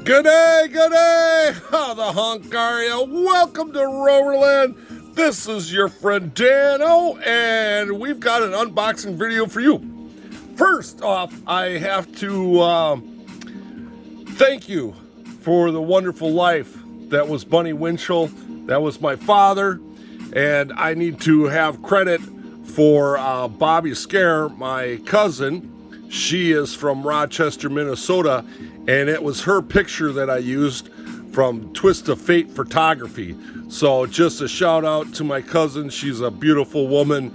Good day! How the hunk are you? Welcome to Rover Land. This is your friend Dano, and we've got an unboxing video for you. First off, I have to thank you for the wonderful life that was Bunny Winchell. That was my father, and I need to have credit for Bobby Scare, my cousin. She is from Rochester, Minnesota, and it was her picture that I used from Twist of Fate Photography. So just a shout out to my cousin. She's a beautiful woman,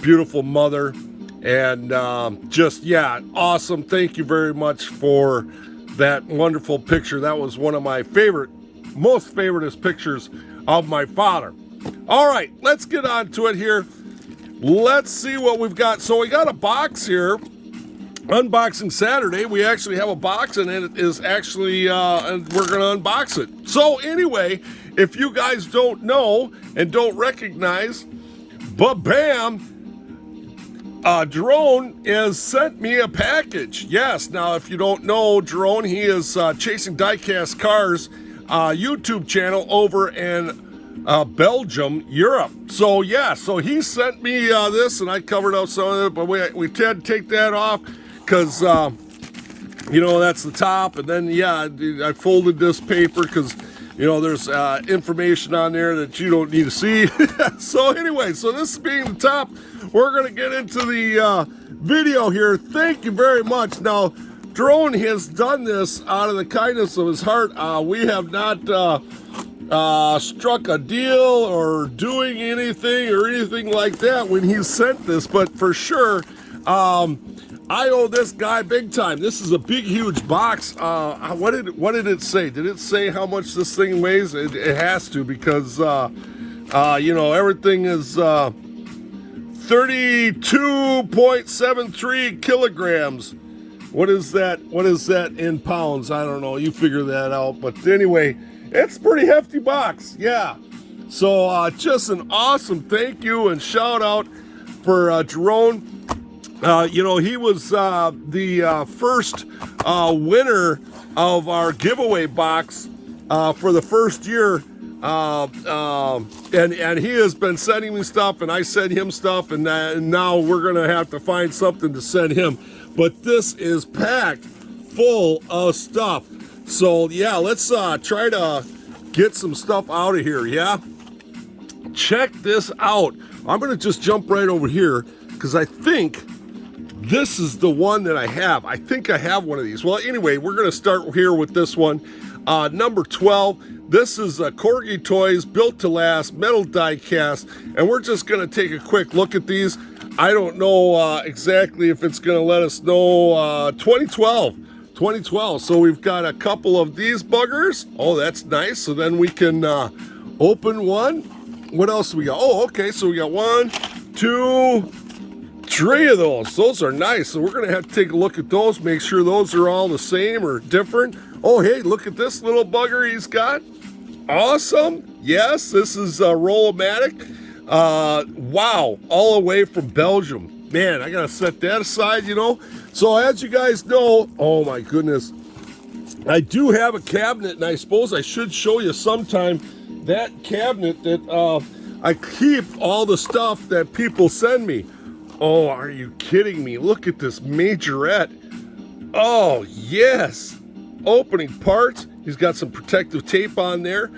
beautiful mother, and awesome. Thank you very much for that wonderful picture. That was one of my most favoriteest pictures of my father. All right, let's get on to it here. Let's see what we've got. So we got a box here. Unboxing Saturday. We actually have a box, and it is actually, and we're going to unbox it. So anyway, if you guys don't know and don't recognize, but bam, Jeroen has sent me a package. Yes, now if you don't know Jeroen, he is Chasing Diecast Cars YouTube channel over in Belgium, Europe. So yeah, so he sent me this, and I covered up some of it, but we had to take that off because that's the top, and then I folded this paper because there's information on there that you don't need to see. So anyway, so this being the top, we're going to get into the video here. Thank you very much. Now, Jeroen has done this out of the kindness of his heart. We have not struck a deal or doing anything like that when he sent this, but for sure, I owe this guy big time. This is a big, huge box. What did it say? Did it say how much this thing weighs? It has to, because everything is 32.73 kilograms. What is that? What is that in pounds? I don't know. You figure that out. But anyway, it's a pretty hefty box. Yeah. So just an awesome thank you and shout out for Jeroen. He was the first winner of our giveaway box for the first year, and he has been sending me stuff, and I send him stuff, and now we're going to have to find something to send him. But this is packed full of stuff. So, yeah, let's try to get some stuff out of here, yeah? Check this out. I'm going to just jump right over here because I think this is the one that I have. I think I have one of these. Well, anyway, we're going to start here with this one. Number 12. This is Corgi Toys, built to last, metal die cast. And we're just going to take a quick look at these. I don't know exactly if it's going to let us know. 2012. So we've got a couple of these buggers. Oh, that's nice. So then we can open one. What else do we got? Oh, okay. So we got 1, 2, 3 of those. Those are nice. So we're going to have to take a look at those, make sure those are all the same or different. Oh, hey, look at this little bugger he's got. Awesome. Yes, this is Roll-O-Matic. Wow, all the way from Belgium. Man, I got to set that aside, So as you guys know, oh my goodness, I do have a cabinet, and I suppose I should show you sometime that cabinet that I keep all the stuff that people send me. Oh, are you kidding me? Look at this majorette. Oh, yes. Opening parts. He's got some protective tape on there.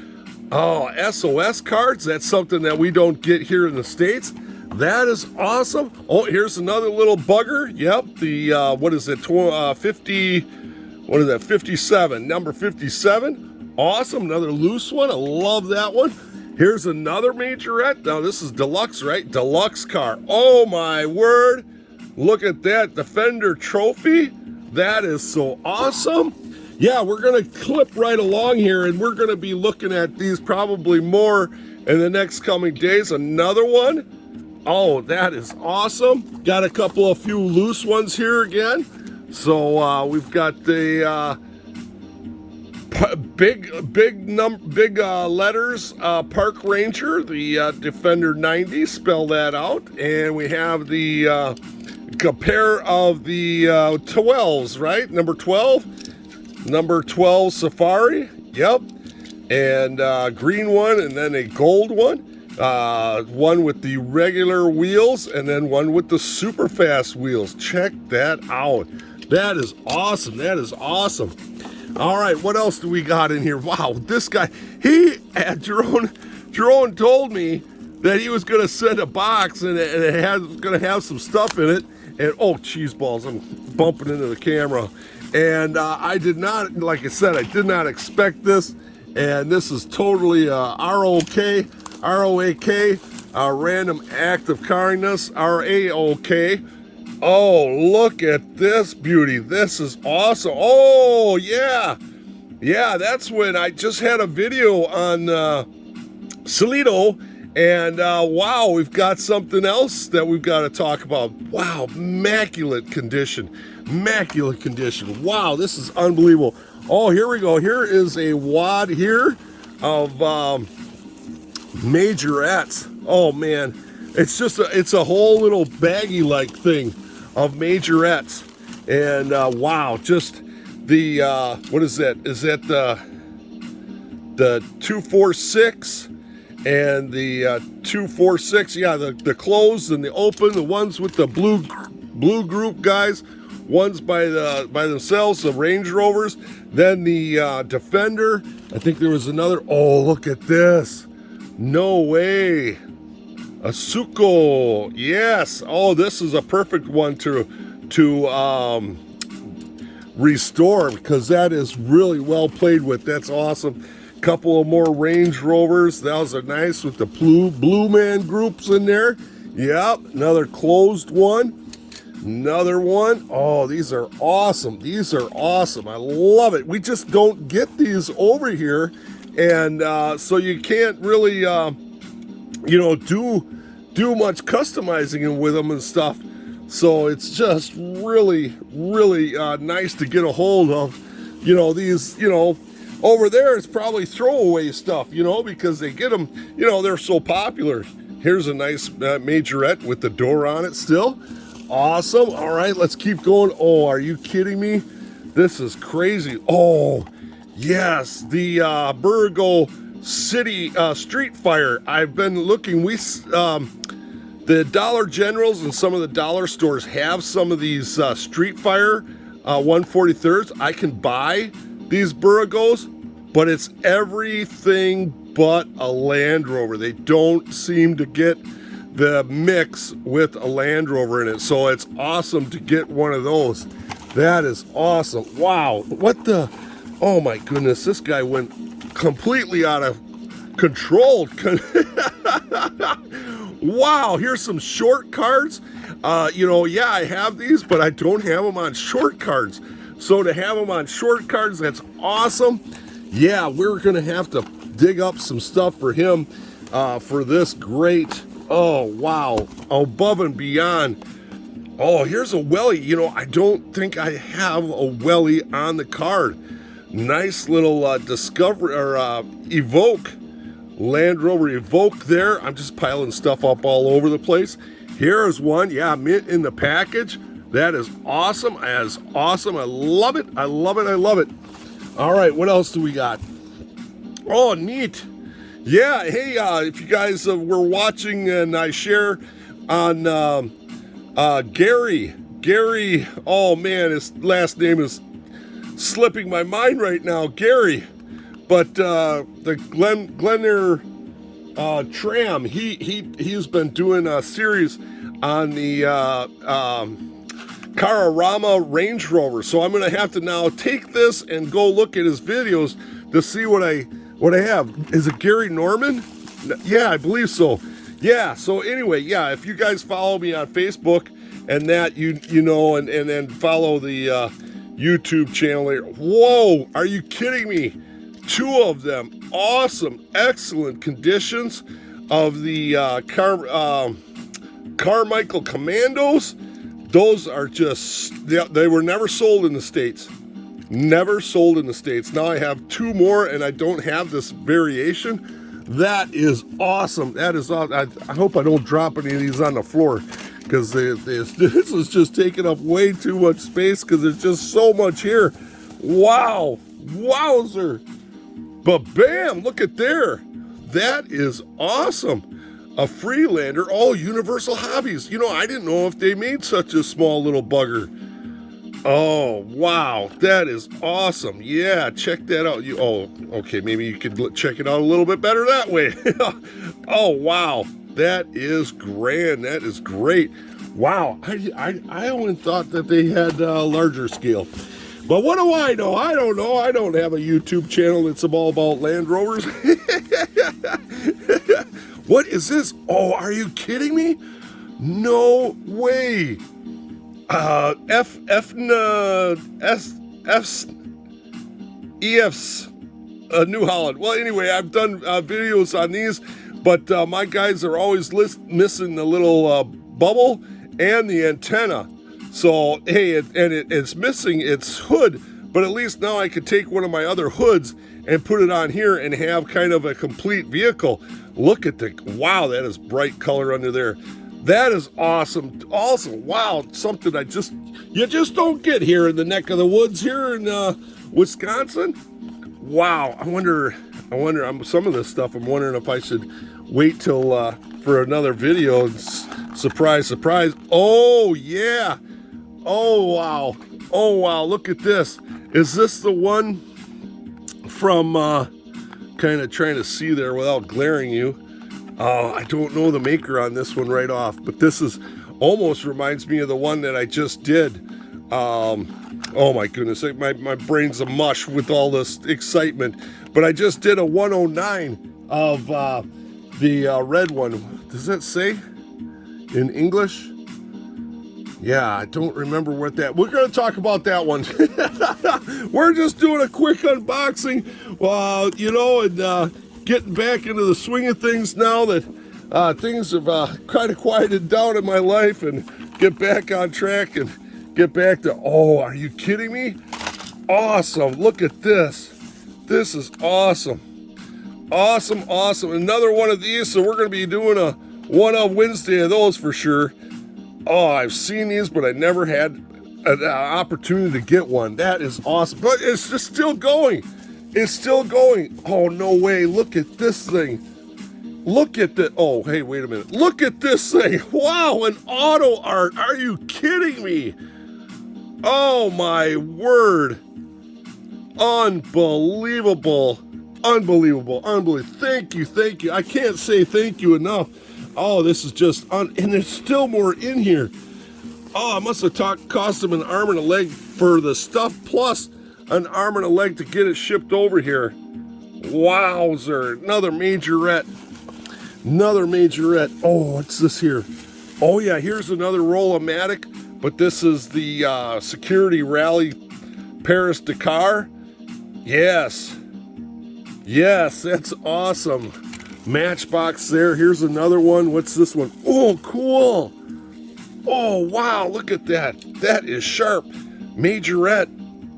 Oh, SOS cards. That's something that we don't get here in the States. That is awesome. Oh, here's another little bugger. Yep, the, what is it, 57, number 57. Awesome, another loose one. I love that one. Here's another majorette. Now, this is deluxe, right? Deluxe car. Oh, my word. Look at that Defender trophy. That is so awesome. Yeah, we're going to clip right along here, and we're going to be looking at these probably more in the next coming days. Another one. Oh, that is awesome. Got a few loose ones here again. So we've got the big letters, Park Ranger, the Defender 90, spell that out. And we have the pair of the 12s, right? Number 12. number 12 Safari. Yep. And green one, and then a gold one. One with the regular wheels, and then one with the super fast wheels. Check that out. That is awesome. That is awesome. All right, what else do we got in here? Wow, this guy, Jeroen told me that he was going to send a box, and it was going to have some stuff in it. And oh, cheese balls, I'm bumping into the camera. And I did not, like I said, I did not expect this. And this is totally ROK, random act of kindness, RAOK. Oh, look at this beauty. This is awesome. Oh, yeah. Yeah, that's when I just had a video on Solido. And wow, we've got something else that we've got to talk about. Wow, immaculate condition. Immaculate condition. Wow, this is unbelievable. Oh, here we go. Here is a wad here of majorettes. Oh, man. It's a whole little baggy-like thing of majorettes. And wow, just the, what is that? Is that the 246 and the 246? Yeah, the closed and the open, the ones with the blue group guys. Ones by themselves, the Range Rovers. Then the Defender. I think there was another. Oh, look at this. No way. A Suco. Yes. Oh, this is a perfect one to restore, because that is really well played with. That's awesome. Couple of more Range Rovers. Those are nice with the blue man groups in there. Yep. Another closed one. Another one. Oh, these are awesome. These are awesome. I love it. We just don't get these over here. And so you can't really, do much customizing with them and stuff. So it's just really, really nice to get a hold of, these, over there it's probably throwaway stuff, because they get them, they're so popular. Here's a nice majorette with the door on it still. Awesome. All right, let's keep going. Oh, are you kidding me? This is crazy. Oh, yes, the Burgo City Street Fire. I've been looking. The Dollar Generals and some of the dollar stores have some of these Street Fire 143s. I can buy these Burgos, but it's everything but a Land Rover. They don't seem to get the mix with a Land Rover in it. So it's awesome to get one of those. That is awesome. Wow. What the? Oh my goodness. This guy went completely out of control. Wow. Here's some short cards. Yeah, I have these, but I don't have them on short cards. So to have them on short cards, that's awesome. Yeah, we're going to have to dig up some stuff for him for this great. Oh, wow. Above and beyond. Oh, here's a Welly. I don't think I have a Welly on the card. Nice little Discovery or Evoque. Land Rover Evoque there. I'm just piling stuff up all over the place. Here's one. Yeah, mint in the package. That is awesome. That is awesome. I love it. I love it. I love it. All right, what else do we got? Oh, neat. Yeah, hey, if you guys were watching and I share on Gary, oh man, his last name is slipping my mind right now, Gary. But the Glenner Tram, he's been doing a series on the Carrarama Range Rover. So I'm going to have to now take this and go look at his videos to see what I have. Is it Gary Norman? Yeah, I believe so. Yeah, so anyway, yeah, if you guys follow me on Facebook and that, and then follow the YouTube channel there. Whoa, are you kidding me? 2 of them. Awesome, excellent conditions of the Carmichael Commandos. Those are just, they were never sold in the States. Never sold in the States. Now I have 2 more and I don't have this variation. That is awesome. That is awesome. I hope I don't drop any of these on the floor, because this is just taking up way too much space, because there's just so much here. Wow, wowzer. But bam, look at there. That is awesome. A Freelander, oh, Universal Hobbies. You know, I didn't know if they made such a small little bugger. Oh, wow, that is awesome. Yeah, check that out. Oh, okay, maybe you could check it out a little bit better that way. Oh, wow, that is grand. That is great. Wow, I only thought that they had larger scale. But what do I know? I don't know. I don't have a YouTube channel that's all about Land Rovers. What is this? Oh, are you kidding me? No way. EF's New Holland. Well, anyway, I've done videos on these, but my guys are always missing the little bubble and the antenna. So, hey, it's missing its hood, but at least now I could take one of my other hoods and put it on here and have kind of a complete vehicle. Look at wow, that is bright color under there. That is awesome. Awesome. Wow, something you just don't get here in the neck of the woods here in Wisconsin. Wow, I wonder, some of this stuff, I'm wondering if I should wait till for another video. Surprise, surprise. Oh, yeah. Oh, wow. Oh, wow, look at this. Is this the one from, kind of trying to see there without glaring you? I don't know the maker on this one right off, but this is almost reminds me of the one that I just did. Oh my goodness, my brain's a mush with all this excitement. But I just did a 109 of the red one. Does that say in English? Yeah, I don't remember what that. We're going to talk about that one. We're just doing a quick unboxing, you know, and getting back into the swing of things now that things have kind of quieted down in my life, and get back on track and get back to, oh, are you kidding me? Awesome. Look at this. This is awesome. Awesome, awesome. Another one of these, so we're going to be doing a one-off Wednesday of those for sure. Oh, I've seen these, but I never had an opportunity to get one. That is awesome. But it's just still going. It's still going. Oh, no way. Look at this thing. Look at the, oh, hey, wait a minute. Look at this thing. Wow, an auto art. Are you kidding me? Oh, my word. Unbelievable. Unbelievable. Unbelievable. Thank you. Thank you. I can't say thank you enough. Oh, this is just, and there's still more in here. Oh, it must have cost him an arm and a leg for the stuff, plus an arm and a leg to get it shipped over here. Wowzer. Another majorette. Another majorette. Oh, what's this here? Oh, yeah, here's another Roll-O-Matic, but this is the Security Rally Paris-Dakar. Yes. Yes, that's awesome. Matchbox there. Here's another one. What's this one? Oh, cool. Oh, wow. Look at that. That is sharp. Majorette.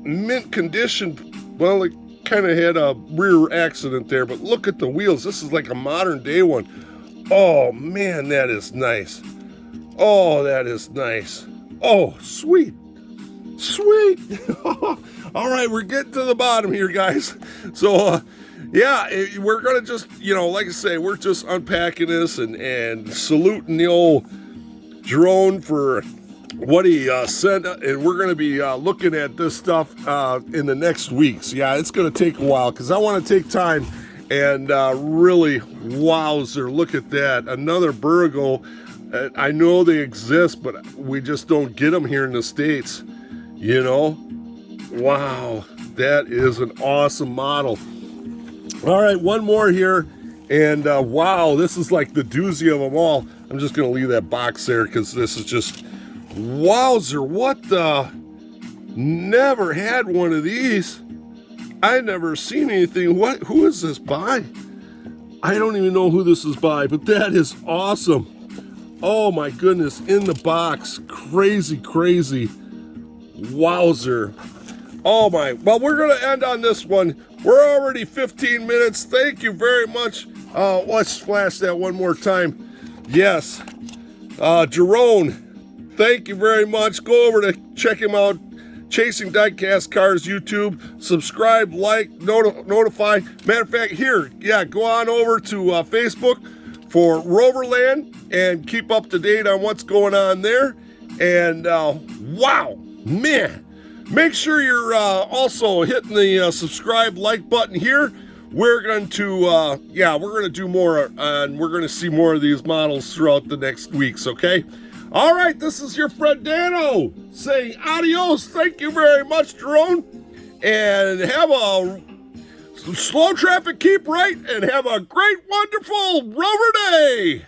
Mint condition. Well, it kind of had a rear accident there, but look at the wheels. This is like a modern day one. Oh, man, that is nice. Oh, that is nice. Oh, sweet. Sweet. All right, we're getting to the bottom here, guys. So, yeah, we're going to just, you know, like I say, we're just unpacking this and saluting the old Jeroen for what he sent. And we're going to be looking at this stuff in the next weeks. Yeah, it's going to take a while because I want to take time and really, wowzer, look at that. Another Burgo. I know they exist, but we just don't get them here in the States, you know? Wow, that is an awesome model. All right, one more here, and wow, this is like the doozy of them all. I'm just going to leave that box there because this is just, wowzer, what the, never had one of these. I never seen anything. Who is this by? I don't even know who this is by, but that is awesome. Oh my goodness, in the box, crazy, crazy, wowzer. Oh my, well, we're going to end on this one. We're already 15 minutes. Thank you very much. Let's flash that one more time. Yes. Jeroen, thank you very much. Go over to check him out. Chasing Diecast Cars YouTube. Subscribe, like, notify. Matter of fact, here, yeah, go on over to Facebook for Rover Land and keep up to date on what's going on there. And wow, man, make sure you're also hitting the subscribe, like button here. We're going to, we're going to do more, and we're going to see more of these models throughout the next weeks, okay? All right, this is your friend Dano saying adios. Thank you very much, Jeroen. And have a slow traffic, keep right, and have a great, wonderful Rover Day.